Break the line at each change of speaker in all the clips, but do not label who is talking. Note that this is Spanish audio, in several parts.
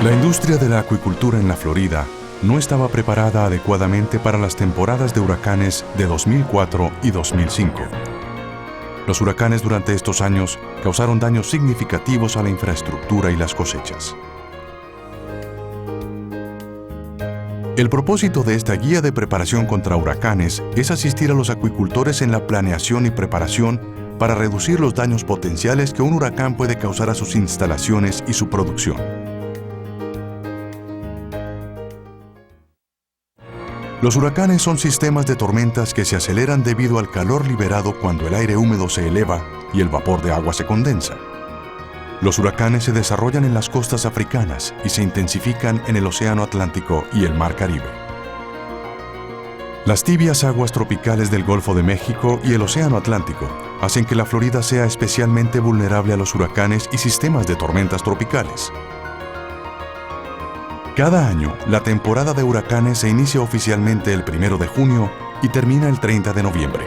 La industria de la acuicultura en la Florida no estaba preparada adecuadamente para las temporadas de huracanes de 2004 y 2005. Los huracanes durante estos años causaron daños significativos a la infraestructura y las cosechas. El propósito de esta guía de preparación contra huracanes es asistir a los acuicultores en la planeación y preparación para reducir los daños potenciales que un huracán puede causar a sus instalaciones y su producción. Los huracanes son sistemas de tormentas que se aceleran debido al calor liberado cuando el aire húmedo se eleva y el vapor de agua se condensa. Los huracanes se desarrollan en las costas africanas y se intensifican en el Océano Atlántico y el Mar Caribe. Las tibias aguas tropicales del Golfo de México y el Océano Atlántico hacen que la Florida sea especialmente vulnerable a los huracanes y sistemas de tormentas tropicales. Cada año, la temporada de huracanes se inicia oficialmente el 1 de junio y termina el 30 de noviembre.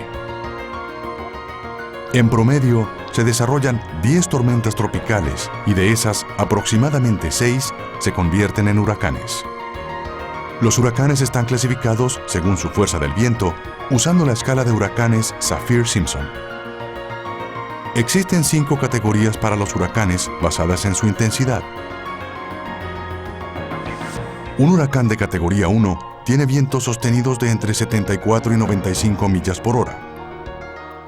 En promedio, se desarrollan 10 tormentas tropicales y de esas, aproximadamente 6 se convierten en huracanes. Los huracanes están clasificados según su fuerza del viento, usando la escala de huracanes Saffir-Simpson. Existen 5 categorías para los huracanes basadas en su intensidad. Un huracán de categoría 1 tiene vientos sostenidos de entre 74 y 95 millas por hora.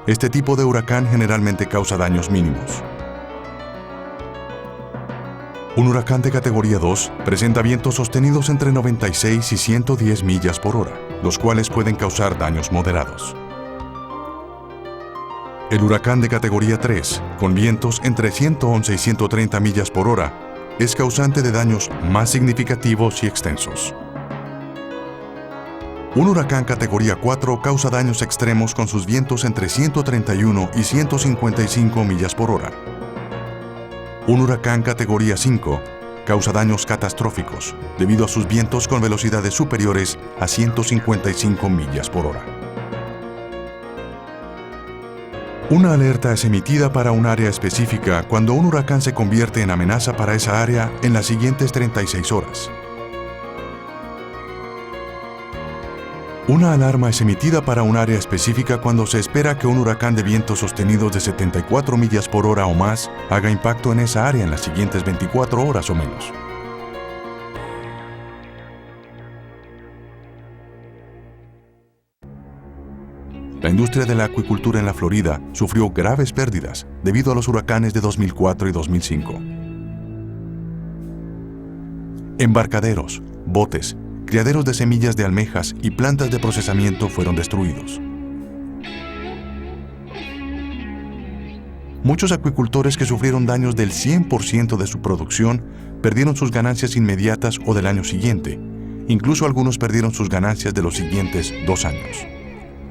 Este tipo de huracán generalmente causa daños mínimos. Un huracán de categoría 2 presenta vientos sostenidos entre 96 y 110 millas por hora, los cuales pueden causar daños moderados. El huracán de categoría 3, con vientos entre 111 y 130 millas por hora, es causante de daños más significativos y extensos. Un huracán categoría 4 causa daños extremos con sus vientos entre 131 y 155 millas por hora. Un huracán categoría 5 causa daños catastróficos debido a sus vientos con velocidades superiores a 155 millas por hora. Una alerta es emitida para un área específica cuando un huracán se convierte en amenaza para esa área en las siguientes 36 horas. Una alarma es emitida para un área específica cuando se espera que un huracán de vientos sostenidos de 74 millas por hora o más haga impacto en esa área en las siguientes 24 horas o menos. La industria de la acuicultura en la Florida sufrió graves pérdidas debido a los huracanes de 2004 y 2005. Embarcaderos, botes, criaderos de semillas de almejas y plantas de procesamiento fueron destruidos. Muchos acuicultores que sufrieron daños del 100% de su producción perdieron sus ganancias inmediatas o del año siguiente. Incluso algunos perdieron sus ganancias de los siguientes 2 años.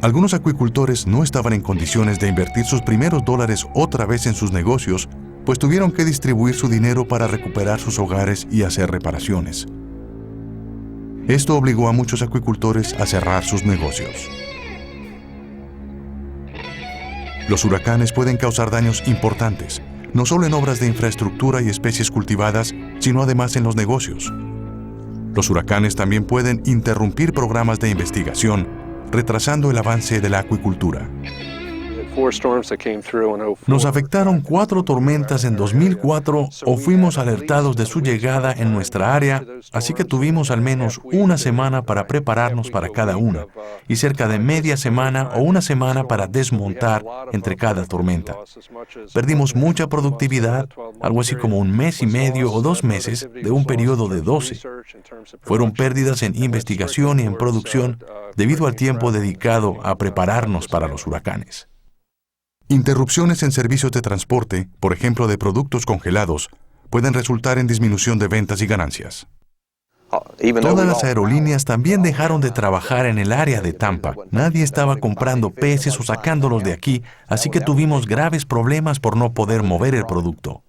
Algunos acuicultores no estaban en condiciones de invertir sus primeros dólares otra vez en sus negocios, pues tuvieron que distribuir su dinero para recuperar sus hogares y hacer reparaciones. Esto obligó a muchos acuicultores a cerrar sus negocios. Los huracanes pueden causar daños importantes, no solo en obras de infraestructura y especies cultivadas, sino además en los negocios. Los huracanes también pueden interrumpir programas de investigación, retrasando el avance de la acuicultura. Nos afectaron 4 tormentas en 2004 o fuimos alertados de su llegada en nuestra área, así que tuvimos al menos una semana para prepararnos para cada una y cerca de media semana o una semana para desmontar entre cada tormenta. Perdimos mucha productividad, algo así como 1 mes y medio o 2 meses de un periodo de 12. Fueron pérdidas en investigación y en producción debido al tiempo dedicado a prepararnos para los huracanes. Interrupciones en servicios de transporte, por ejemplo de productos congelados, pueden resultar en disminución de ventas y ganancias. Todas las aerolíneas también dejaron de trabajar en el área de Tampa. Nadie estaba comprando peces o sacándolos de aquí, así que tuvimos graves problemas por no poder mover el producto.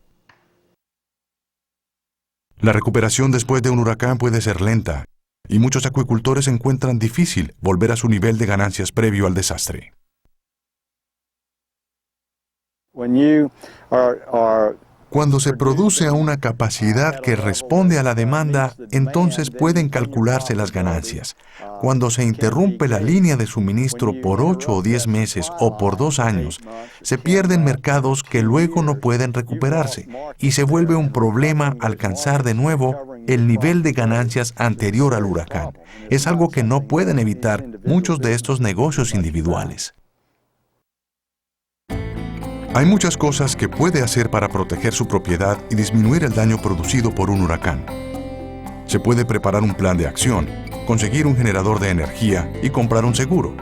La recuperación después de un huracán puede ser lenta, y muchos acuicultores encuentran difícil volver a su nivel de ganancias previo al desastre. Cuando se produce a una capacidad que responde a la demanda, entonces pueden calcularse las ganancias. Cuando se interrumpe la línea de suministro por 8 o 10 meses o por 2 años, se pierden mercados que luego no pueden recuperarse y se vuelve un problema alcanzar de nuevo el nivel de ganancias anterior al huracán. Es algo que no pueden evitar muchos de estos negocios individuales. Hay muchas cosas que puede hacer para proteger su propiedad y disminuir el daño producido por un huracán. Se puede preparar un plan de acción, conseguir un generador de energía y comprar un seguro.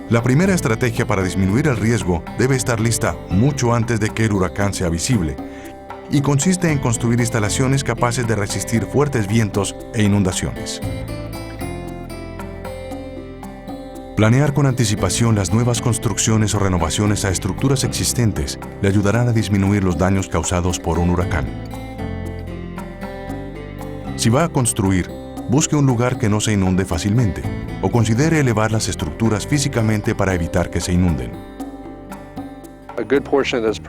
La primera estrategia para disminuir el riesgo debe estar lista mucho antes de que el huracán sea visible y consiste en construir instalaciones capaces de resistir fuertes vientos e inundaciones. Planear con anticipación las nuevas construcciones o renovaciones a estructuras existentes le ayudarán a disminuir los daños causados por un huracán. Si va a construir, busque un lugar que no se inunde fácilmente o considere elevar las estructuras físicamente para evitar que se inunden.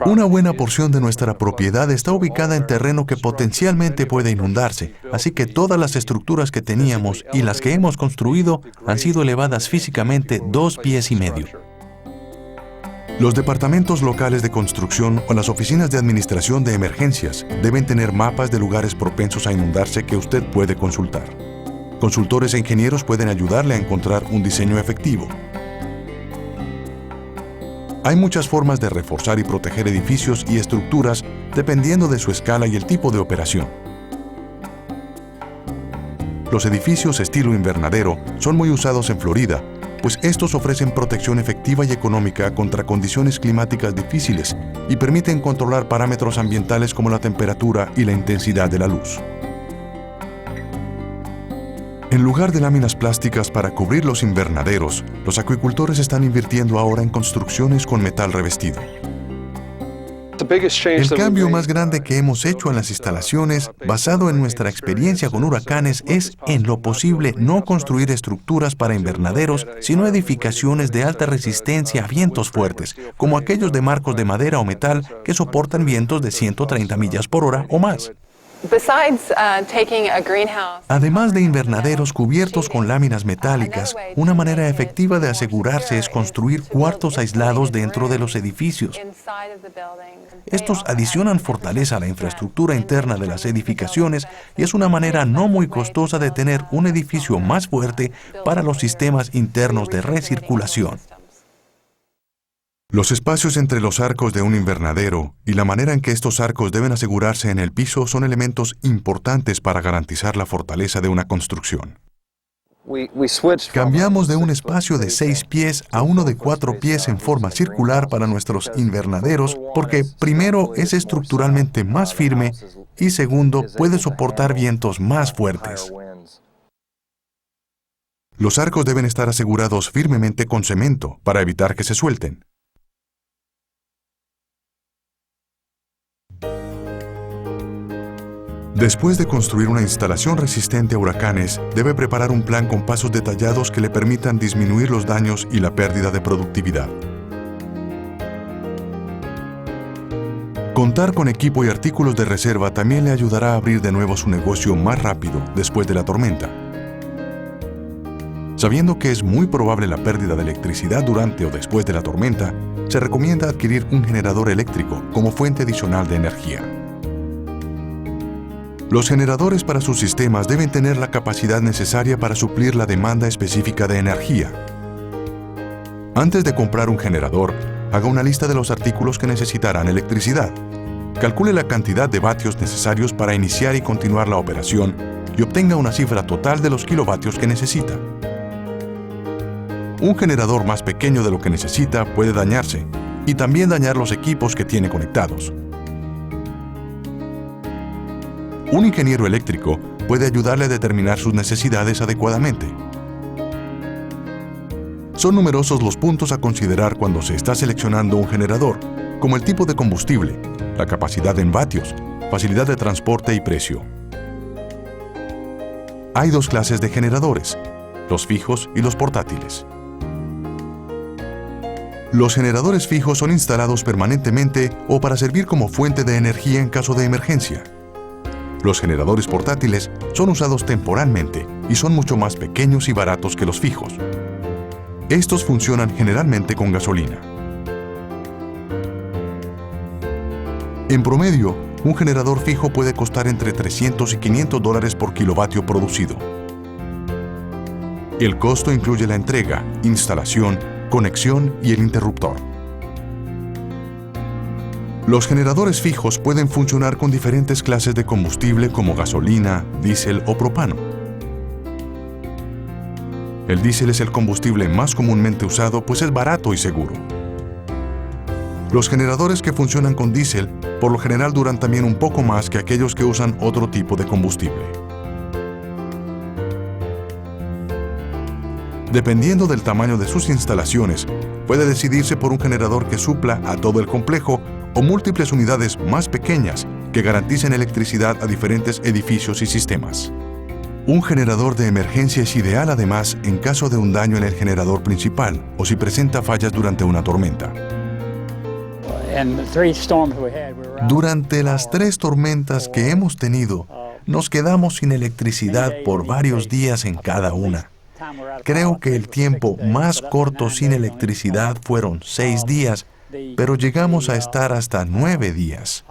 Una buena porción de nuestra propiedad está ubicada en terreno que potencialmente puede inundarse, así que todas las estructuras que teníamos y las que hemos construido han sido elevadas físicamente 2,5 pies. Los departamentos locales de construcción o las oficinas de administración de emergencias deben tener mapas de lugares propensos a inundarse que usted puede consultar. Consultores e ingenieros pueden ayudarle a encontrar un diseño efectivo. Hay muchas formas de reforzar y proteger edificios y estructuras dependiendo de su escala y el tipo de operación. Los edificios estilo invernadero son muy usados en Florida, pues estos ofrecen protección efectiva y económica contra condiciones climáticas difíciles y permiten controlar parámetros ambientales como la temperatura y la intensidad de la luz. En lugar de láminas plásticas para cubrir los invernaderos, los acuicultores están invirtiendo ahora en construcciones con metal revestido. El cambio más grande que hemos hecho en las instalaciones, basado en nuestra experiencia con huracanes, es, en lo posible, no construir estructuras para invernaderos, sino edificaciones de alta resistencia a vientos fuertes, como aquellos de marcos de madera o metal que soportan vientos de 130 millas por hora o más. Además de invernaderos cubiertos con láminas metálicas, una manera efectiva de asegurarse es construir cuartos aislados dentro de los edificios. Estos adicionan fortaleza a la infraestructura interna de las edificaciones y es una manera no muy costosa de tener un edificio más fuerte para los sistemas internos de recirculación. Los espacios entre los arcos de un invernadero y la manera en que estos arcos deben asegurarse en el piso son elementos importantes para garantizar la fortaleza de una construcción. Cambiamos de un espacio de 6 pies a uno de 4 pies en forma circular para nuestros invernaderos porque, primero, es estructuralmente más firme y, segundo, puede soportar vientos más fuertes. Los arcos deben estar asegurados firmemente con cemento para evitar que se suelten. Después de construir una instalación resistente a huracanes, debe preparar un plan con pasos detallados que le permitan disminuir los daños y la pérdida de productividad. Contar con equipo y artículos de reserva también le ayudará a abrir de nuevo su negocio más rápido después de la tormenta. Sabiendo que es muy probable la pérdida de electricidad durante o después de la tormenta, se recomienda adquirir un generador eléctrico como fuente adicional de energía. Los generadores para sus sistemas deben tener la capacidad necesaria para suplir la demanda específica de energía. Antes de comprar un generador, haga una lista de los artículos que necesitarán electricidad. Calcule la cantidad de vatios necesarios para iniciar y continuar la operación y obtenga una cifra total de los kilovatios que necesita. Un generador más pequeño de lo que necesita puede dañarse y también dañar los equipos que tiene conectados. Un ingeniero eléctrico puede ayudarle a determinar sus necesidades adecuadamente. Son numerosos los puntos a considerar cuando se está seleccionando un generador, como el tipo de combustible, la capacidad en vatios, facilidad de transporte y precio. Hay 2 clases de generadores, los fijos y los portátiles. Los generadores fijos son instalados permanentemente o para servir como fuente de energía en caso de emergencia. Los generadores portátiles son usados temporalmente y son mucho más pequeños y baratos que los fijos. Estos funcionan generalmente con gasolina. En promedio, un generador fijo puede costar entre $300 y $500 por kilovatio producido. El costo incluye la entrega, instalación, conexión y el interruptor. Los generadores fijos pueden funcionar con diferentes clases de combustible como gasolina, diésel o propano. El diésel es el combustible más comúnmente usado pues es barato y seguro. Los generadores que funcionan con diésel por lo general duran también un poco más que aquellos que usan otro tipo de combustible. Dependiendo del tamaño de sus instalaciones, puede decidirse por un generador que supla a todo el complejo o múltiples unidades más pequeñas que garanticen electricidad a diferentes edificios y sistemas. Un generador de emergencia es ideal además en caso de un daño en el generador principal o si presenta fallas durante una tormenta. Durante las 3 tormentas que hemos tenido, nos quedamos sin electricidad por varios días en cada una. Creo que el tiempo más corto sin electricidad fueron 6 días, pero llegamos a estar hasta 9 días.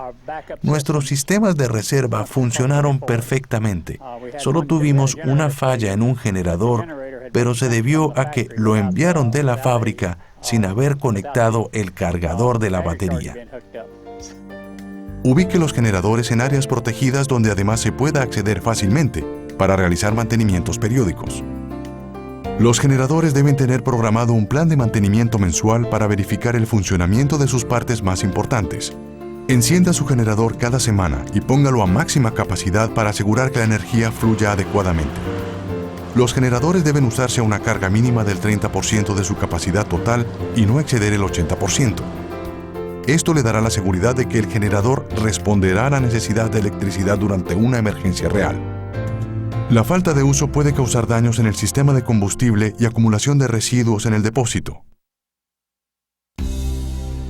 Nuestros sistemas de reserva funcionaron perfectamente. Solo tuvimos una falla en un generador, pero se debió a que lo enviaron de la fábrica sin haber conectado el cargador de la batería. Ubique los generadores en áreas protegidas donde además se pueda acceder fácilmente para realizar mantenimientos periódicos. Los generadores deben tener programado un plan de mantenimiento mensual para verificar el funcionamiento de sus partes más importantes. Encienda su generador cada semana y póngalo a máxima capacidad para asegurar que la energía fluya adecuadamente. Los generadores deben usarse a una carga mínima del 30% de su capacidad total y no exceder el 80%. Esto le dará la seguridad de que el generador responderá a la necesidad de electricidad durante una emergencia real. La falta de uso puede causar daños en el sistema de combustible y acumulación de residuos en el depósito.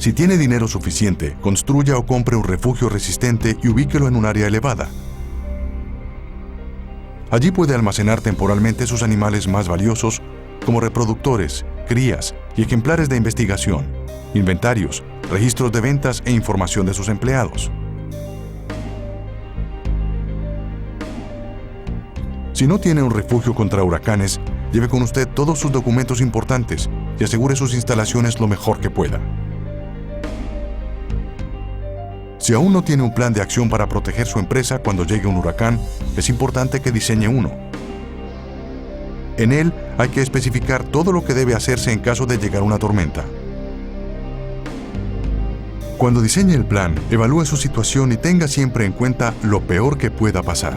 Si tiene dinero suficiente, construya o compre un refugio resistente y ubíquelo en un área elevada. Allí puede almacenar temporalmente sus animales más valiosos, como reproductores, crías y ejemplares de investigación, inventarios, registros de ventas e información de sus empleados. Si no tiene un refugio contra huracanes, lleve con usted todos sus documentos importantes y asegure sus instalaciones lo mejor que pueda. Si aún no tiene un plan de acción para proteger su empresa cuando llegue un huracán, es importante que diseñe uno. En él hay que especificar todo lo que debe hacerse en caso de llegar una tormenta. Cuando diseñe el plan, evalúe su situación y tenga siempre en cuenta lo peor que pueda pasar.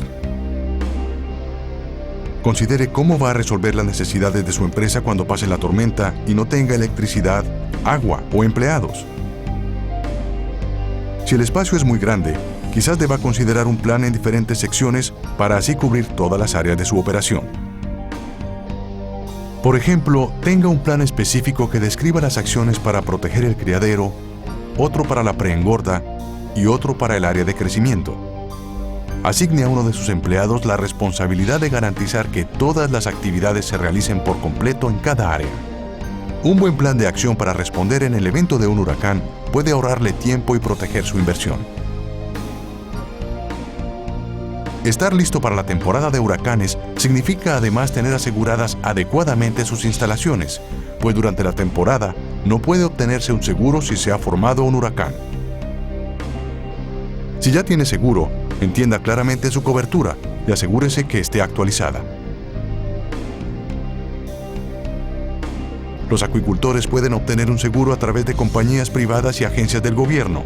Considere cómo va a resolver las necesidades de su empresa cuando pase la tormenta y no tenga electricidad, agua o empleados. Si el espacio es muy grande, quizás deba considerar un plan en diferentes secciones para así cubrir todas las áreas de su operación. Por ejemplo, tenga un plan específico que describa las acciones para proteger el criadero, otro para la preengorda y otro para el área de crecimiento. Asigne a uno de sus empleados la responsabilidad de garantizar que todas las actividades se realicen por completo en cada área. Un buen plan de acción para responder en el evento de un huracán puede ahorrarle tiempo y proteger su inversión. Estar listo para la temporada de huracanes significa además tener aseguradas adecuadamente sus instalaciones, pues durante la temporada no puede obtenerse un seguro si se ha formado un huracán. Si ya tiene seguro, entienda claramente su cobertura y asegúrese que esté actualizada. Los acuicultores pueden obtener un seguro a través de compañías privadas y agencias del gobierno.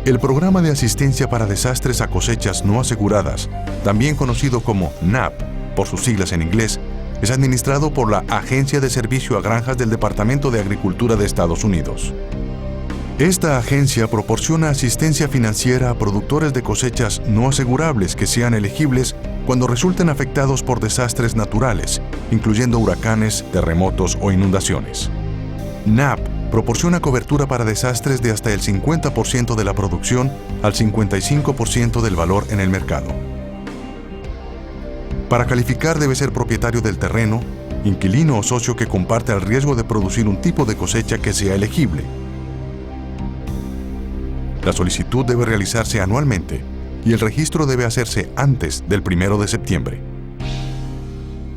El Programa de Asistencia para Desastres a Cosechas No Aseguradas, también conocido como NAP, por sus siglas en inglés, es administrado por la Agencia de Servicio a Granjas del Departamento de Agricultura de Estados Unidos. Esta agencia proporciona asistencia financiera a productores de cosechas no asegurables que sean elegibles cuando resulten afectados por desastres naturales, incluyendo huracanes, terremotos o inundaciones. NAP proporciona cobertura para desastres de hasta el 50% de la producción al 55% del valor en el mercado. Para calificar debe ser propietario del terreno, inquilino o socio que comparte el riesgo de producir un tipo de cosecha que sea elegible. La solicitud debe realizarse anualmente y el registro debe hacerse antes del 1 de septiembre.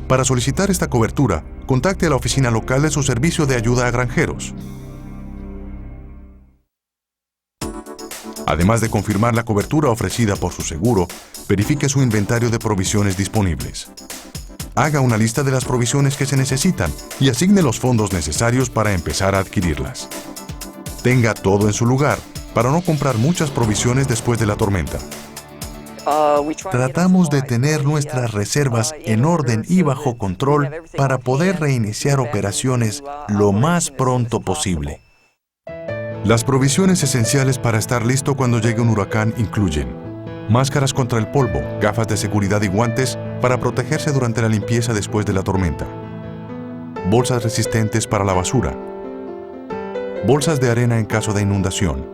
Para solicitar esta cobertura, contacte a la oficina local de su servicio de ayuda a granjeros. Además de confirmar la cobertura ofrecida por su seguro, verifique su inventario de provisiones disponibles. Haga una lista de las provisiones que se necesitan y asigne los fondos necesarios para empezar a adquirirlas. Tenga todo en su lugar para no comprar muchas provisiones después de la tormenta. Tratamos de tener nuestras reservas en orden y bajo control para poder reiniciar operaciones lo más pronto posible. Las provisiones esenciales para estar listo cuando llegue un huracán incluyen máscaras contra el polvo, gafas de seguridad y guantes para protegerse durante la limpieza después de la tormenta, bolsas resistentes para la basura, bolsas de arena en caso de inundación,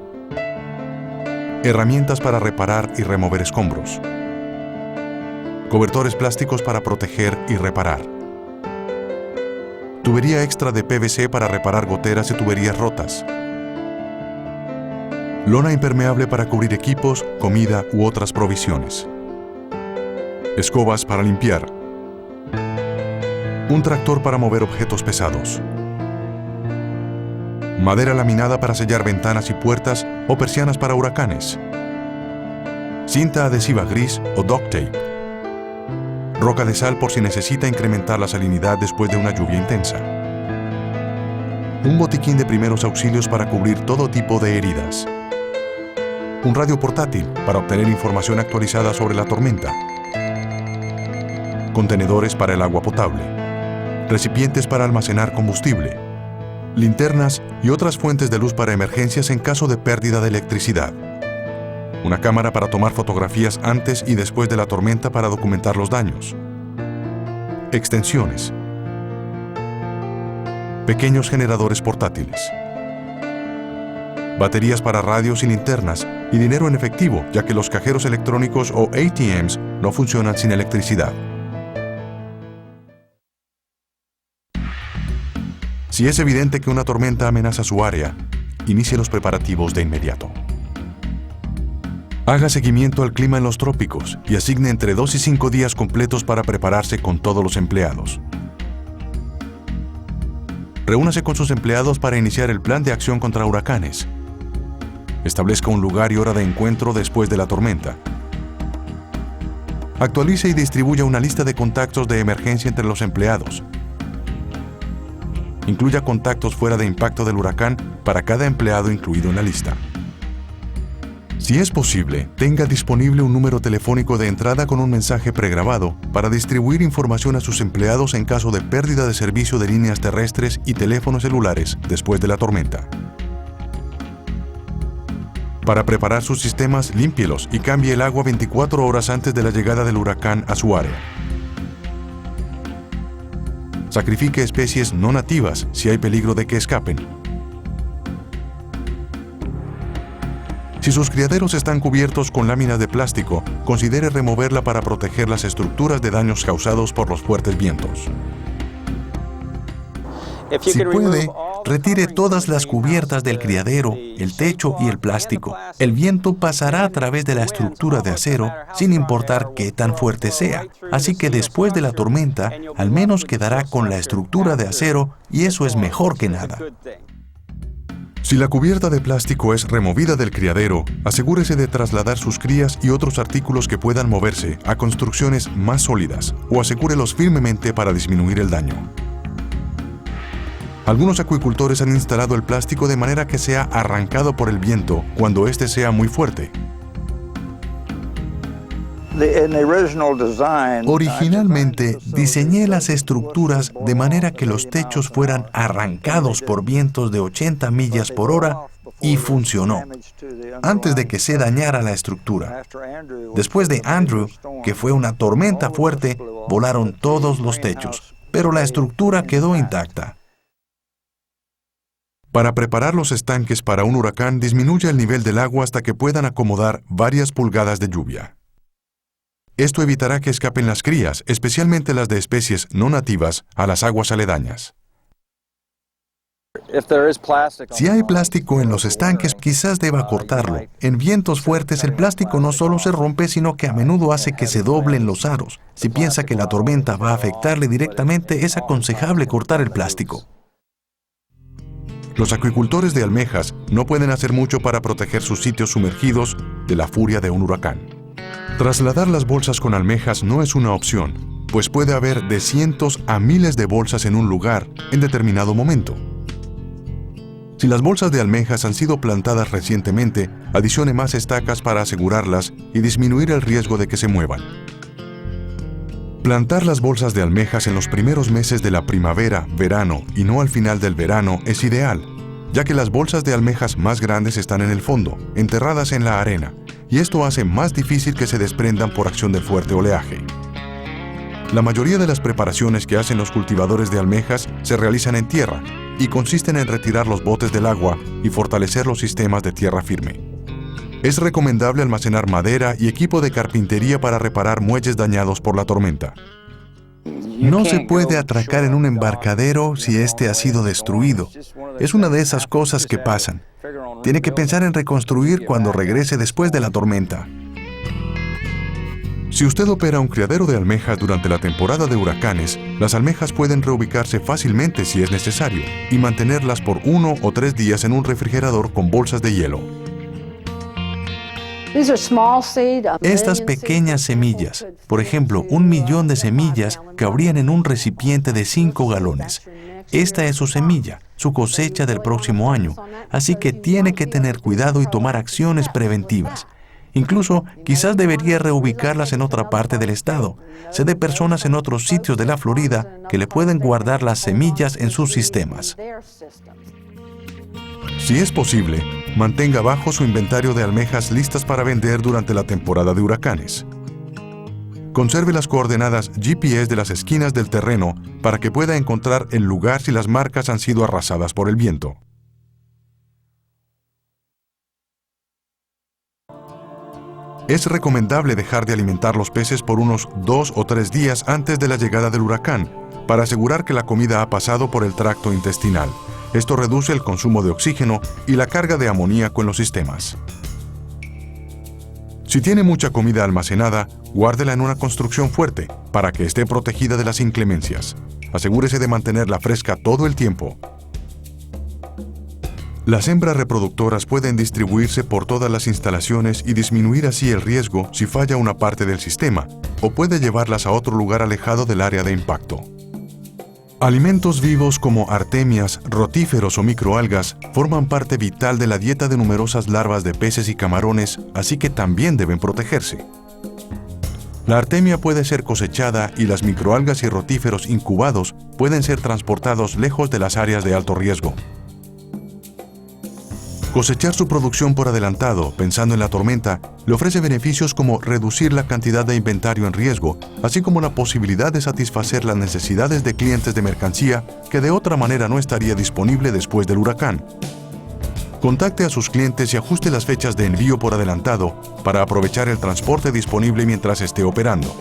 herramientas para reparar y remover escombros, cobertores plásticos para proteger y reparar, tubería extra de PVC para reparar goteras y tuberías rotas, lona impermeable para cubrir equipos, comida u otras provisiones, escobas para limpiar, un tractor para mover objetos pesados, madera laminada para sellar ventanas y puertas o persianas para huracanes, cinta adhesiva gris o duct tape, roca de sal por si necesita incrementar la salinidad después de una lluvia intensa, un botiquín de primeros auxilios para cubrir todo tipo de heridas, un radio portátil para obtener información actualizada sobre la tormenta, contenedores para el agua potable, recipientes para almacenar combustible, linternas y otras fuentes de luz para emergencias en caso de pérdida de electricidad, una cámara para tomar fotografías antes y después de la tormenta para documentar los daños, extensiones, pequeños generadores portátiles, baterías para radios y linternas y dinero en efectivo, ya que los cajeros electrónicos o ATMs no funcionan sin electricidad. Si es evidente que una tormenta amenaza su área, inicie los preparativos de inmediato. Haga seguimiento al clima en los trópicos y asigne entre 2 y 5 días completos para prepararse con todos los empleados. Reúnase con sus empleados para iniciar el plan de acción contra huracanes. Establezca un lugar y hora de encuentro después de la tormenta. Actualice y distribuya una lista de contactos de emergencia entre los empleados. Incluya contactos fuera de impacto del huracán para cada empleado incluido en la lista. Si es posible, tenga disponible un número telefónico de entrada con un mensaje pregrabado para distribuir información a sus empleados en caso de pérdida de servicio de líneas terrestres y teléfonos celulares después de la tormenta. Para preparar sus sistemas, límpielos y cambie el agua 24 horas antes de la llegada del huracán a su área. Sacrifique especies no nativas si hay peligro de que escapen. Si sus criaderos están cubiertos con láminas de plástico, considere removerla para proteger las estructuras de daños causados por los fuertes vientos. Si puede, retire todas las cubiertas del criadero, el techo y el plástico. El viento pasará a través de la estructura de acero sin importar qué tan fuerte sea. Así que después de la tormenta, al menos quedará con la estructura de acero y eso es mejor que nada. Si la cubierta de plástico es removida del criadero, asegúrese de trasladar sus crías y otros artículos que puedan moverse a construcciones más sólidas o asegúrelos firmemente para disminuir el daño. Algunos acuicultores han instalado el plástico de manera que sea arrancado por el viento cuando éste sea muy fuerte. Originalmente, diseñé las estructuras de manera que los techos fueran arrancados por vientos de 80 millas por hora y funcionó, antes de que se dañara la estructura. Después de Andrew, que fue una tormenta fuerte, volaron todos los techos, pero la estructura quedó intacta. Para preparar los estanques para un huracán, disminuye el nivel del agua hasta que puedan acomodar varias pulgadas de lluvia. Esto evitará que escapen las crías, especialmente las de especies no nativas, a las aguas aledañas. Si hay plástico en los estanques, quizás deba cortarlo. En vientos fuertes, el plástico no solo se rompe, sino que a menudo hace que se doblen los aros. Si piensa que la tormenta va a afectarle directamente, es aconsejable cortar el plástico. Los acuicultores de almejas no pueden hacer mucho para proteger sus sitios sumergidos de la furia de un huracán. Trasladar las bolsas con almejas no es una opción, pues puede haber de cientos a miles de bolsas en un lugar en determinado momento. Si las bolsas de almejas han sido plantadas recientemente, adicione más estacas para asegurarlas y disminuir el riesgo de que se muevan. Plantar las bolsas de almejas en los primeros meses de la primavera, verano y no al final del verano es ideal, ya que las bolsas de almejas más grandes están en el fondo, enterradas en la arena, y esto hace más difícil que se desprendan por acción del fuerte oleaje. La mayoría de las preparaciones que hacen los cultivadores de almejas se realizan en tierra y consisten en retirar los botes del agua y fortalecer los sistemas de tierra firme. Es recomendable almacenar madera y equipo de carpintería para reparar muelles dañados por la tormenta. No se puede atracar en un embarcadero si éste ha sido destruido. Es una de esas cosas que pasan. Tiene que pensar en reconstruir cuando regrese después de la tormenta. Si usted opera un criadero de almejas durante la temporada de huracanes, las almejas pueden reubicarse fácilmente si es necesario y mantenerlas por 1 o 3 días en un refrigerador con bolsas de hielo. Estas pequeñas semillas, por ejemplo, 1.000.000 de semillas, cabrían en un recipiente de 5 galones. Esta es su semilla, su cosecha del próximo año, así que tiene que tener cuidado y tomar acciones preventivas. Incluso, quizás debería reubicarlas en otra parte del estado. Sé de personas en otros sitios de la Florida que le pueden guardar las semillas en sus sistemas. Si es posible, mantenga bajo su inventario de almejas listas para vender durante la temporada de huracanes. Conserve las coordenadas GPS de las esquinas del terreno para que pueda encontrar el lugar si las marcas han sido arrasadas por el viento. Es recomendable dejar de alimentar los peces por unos 2 o 3 días antes de la llegada del huracán, para asegurar que la comida ha pasado por el tracto intestinal. Esto reduce el consumo de oxígeno y la carga de amoníaco en los sistemas. Si tiene mucha comida almacenada, guárdela en una construcción fuerte para que esté protegida de las inclemencias. Asegúrese de mantenerla fresca todo el tiempo. Las hembras reproductoras pueden distribuirse por todas las instalaciones y disminuir así el riesgo si falla una parte del sistema, o puede llevarlas a otro lugar alejado del área de impacto. Alimentos vivos como artemias, rotíferos o microalgas forman parte vital de la dieta de numerosas larvas de peces y camarones, así que también deben protegerse. La artemia puede ser cosechada y las microalgas y rotíferos incubados pueden ser transportados lejos de las áreas de alto riesgo. Cosechar su producción por adelantado, pensando en la tormenta, le ofrece beneficios como reducir la cantidad de inventario en riesgo, así como la posibilidad de satisfacer las necesidades de clientes de mercancía que de otra manera no estaría disponible después del huracán. Contacte a sus clientes y ajuste las fechas de envío por adelantado para aprovechar el transporte disponible mientras esté operando.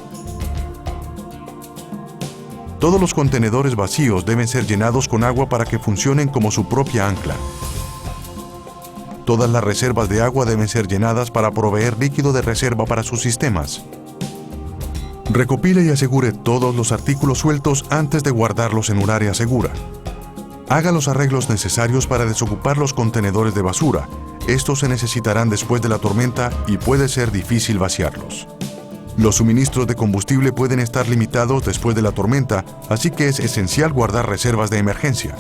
Todos los contenedores vacíos deben ser llenados con agua para que funcionen como su propia ancla. Todas las reservas de agua deben ser llenadas para proveer líquido de reserva para sus sistemas. Recopile y asegure todos los artículos sueltos antes de guardarlos en un área segura. Haga los arreglos necesarios para desocupar los contenedores de basura. Estos se necesitarán después de la tormenta y puede ser difícil vaciarlos. Los suministros de combustible pueden estar limitados después de la tormenta, así que es esencial guardar reservas de emergencia.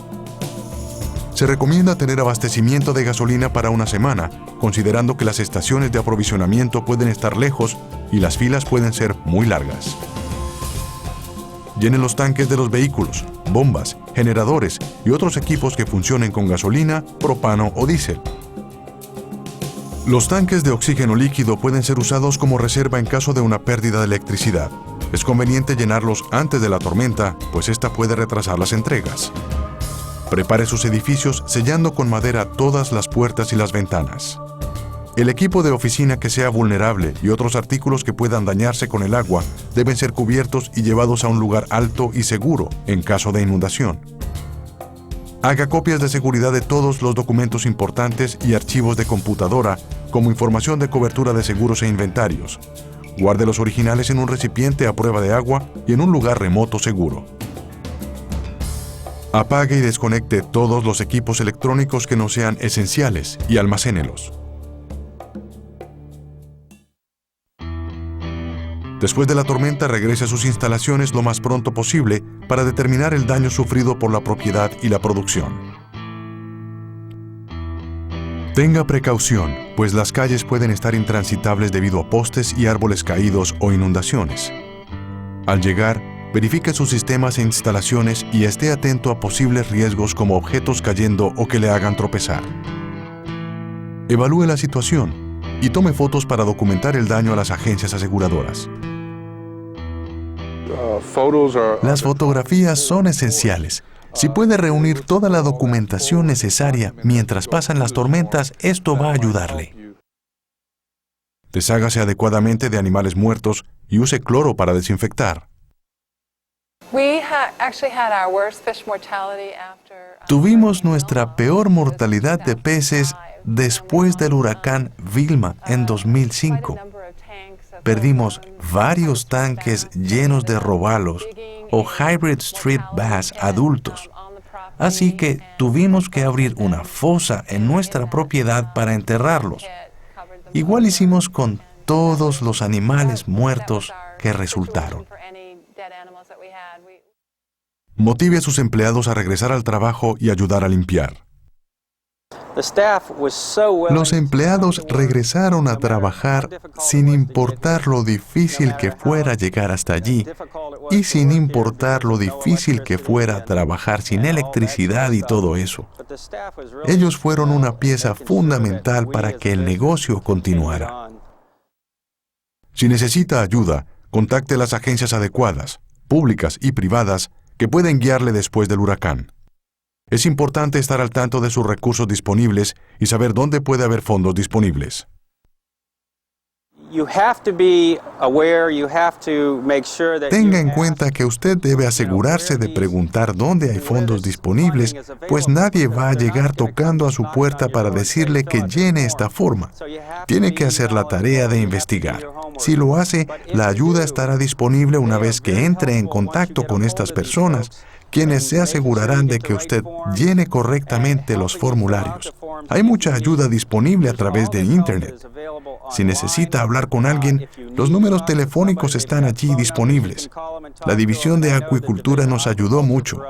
Se recomienda tener abastecimiento de gasolina para una semana, considerando que las estaciones de aprovisionamiento pueden estar lejos y las filas pueden ser muy largas. Llene los tanques de los vehículos, bombas, generadores y otros equipos que funcionen con gasolina, propano o diésel. Los tanques de oxígeno líquido pueden ser usados como reserva en caso de una pérdida de electricidad. Es conveniente llenarlos antes de la tormenta, pues esta puede retrasar las entregas. Prepare sus edificios sellando con madera todas las puertas y las ventanas. El equipo de oficina que sea vulnerable y otros artículos que puedan dañarse con el agua deben ser cubiertos y llevados a un lugar alto y seguro en caso de inundación. Haga copias de seguridad de todos los documentos importantes y archivos de computadora, como información de cobertura de seguros e inventarios. Guarde los originales en un recipiente a prueba de agua y en un lugar remoto seguro. Apague y desconecte todos los equipos electrónicos que no sean esenciales y almacénelos. Después de la tormenta, regrese a sus instalaciones lo más pronto posible para determinar el daño sufrido por la propiedad y la producción. Tenga precaución, pues las calles pueden estar intransitables debido a postes y árboles caídos o inundaciones. Al llegar, verifique sus sistemas e instalaciones y esté atento a posibles riesgos como objetos cayendo o que le hagan tropezar. Evalúe la situación y tome fotos para documentar el daño a las agencias aseguradoras. Las fotografías son esenciales. Si puede reunir toda la documentación necesaria mientras pasan las tormentas, esto va a ayudarle. Deshágase adecuadamente de animales muertos y use cloro para desinfectar. Tuvimos nuestra peor mortalidad de peces después del huracán Vilma en 2005. Perdimos varios tanques llenos de robalos o hybrid street bass adultos. Así que tuvimos que abrir una fosa en nuestra propiedad para enterrarlos. Igual hicimos con todos los animales muertos que resultaron. Motive a sus empleados a regresar al trabajo y ayudar a limpiar. Los empleados regresaron a trabajar sin importar lo difícil que fuera llegar hasta allí y sin importar lo difícil que fuera trabajar sin electricidad y todo eso. Ellos fueron una pieza fundamental para que el negocio continuara. Si necesita ayuda, contacte las agencias adecuadas, públicas y privadas, que pueden guiarle después del huracán. Es importante estar al tanto de sus recursos disponibles y saber dónde puede haber fondos disponibles. Tenga en cuenta que usted debe asegurarse de preguntar dónde hay fondos disponibles, pues nadie va a llegar tocando a su puerta para decirle que llene esta forma. Tiene que hacer la tarea de investigar. Si lo hace, la ayuda estará disponible una vez que entre en contacto con estas personas, quienes se asegurarán de que usted llene correctamente los formularios. Hay mucha ayuda disponible a través de Internet. Si necesita hablar con alguien, los números telefónicos están allí disponibles. La División de Acuicultura nos ayudó mucho.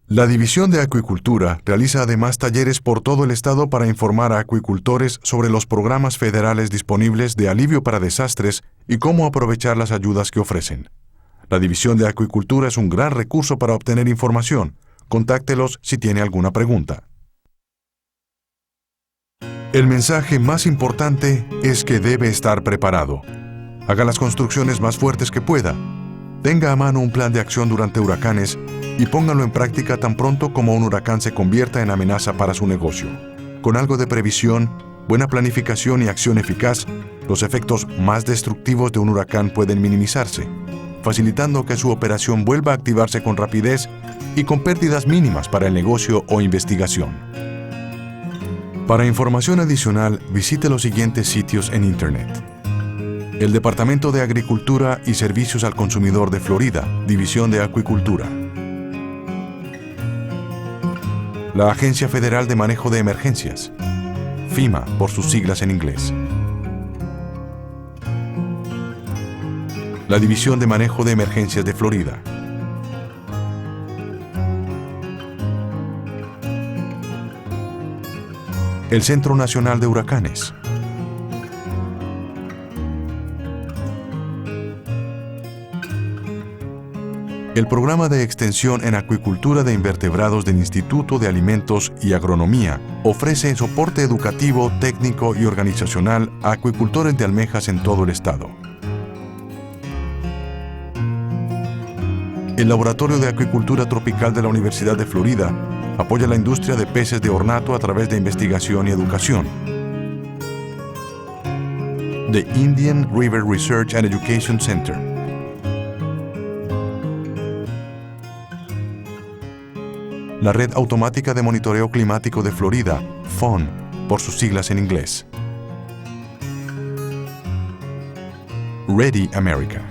La División de Acuicultura realiza además talleres por todo el estado para informar a acuicultores sobre los programas federales disponibles de alivio para desastres y cómo aprovechar las ayudas que ofrecen. La División de Acuicultura es un gran recurso para obtener información. Contáctelos si tiene alguna pregunta. El mensaje más importante es que debe estar preparado. Haga las construcciones más fuertes que pueda. Tenga a mano un plan de acción durante huracanes y póngalo en práctica tan pronto como un huracán se convierta en amenaza para su negocio. Con algo de previsión, buena planificación y acción eficaz, los efectos más destructivos de un huracán pueden minimizarse, facilitando que su operación vuelva a activarse con rapidez y con pérdidas mínimas para el negocio o investigación. Para información adicional, visite los siguientes sitios en Internet. El Departamento de Agricultura y Servicios al Consumidor de Florida, División de Acuicultura. La Agencia Federal de Manejo de Emergencias, FEMA por sus siglas en inglés. La División de Manejo de Emergencias de Florida. El Centro Nacional de Huracanes. El programa de extensión en acuicultura de invertebrados del Instituto de Alimentos y Agronomía ofrece soporte educativo, técnico y organizacional a acuicultores de almejas en todo el estado. El Laboratorio de Acuicultura Tropical de la Universidad de Florida apoya la industria de peces de ornato a través de investigación y educación. The Indian River Research and Education Center. La Red Automática de Monitoreo Climático de Florida, FON, por sus siglas en inglés. Ready America.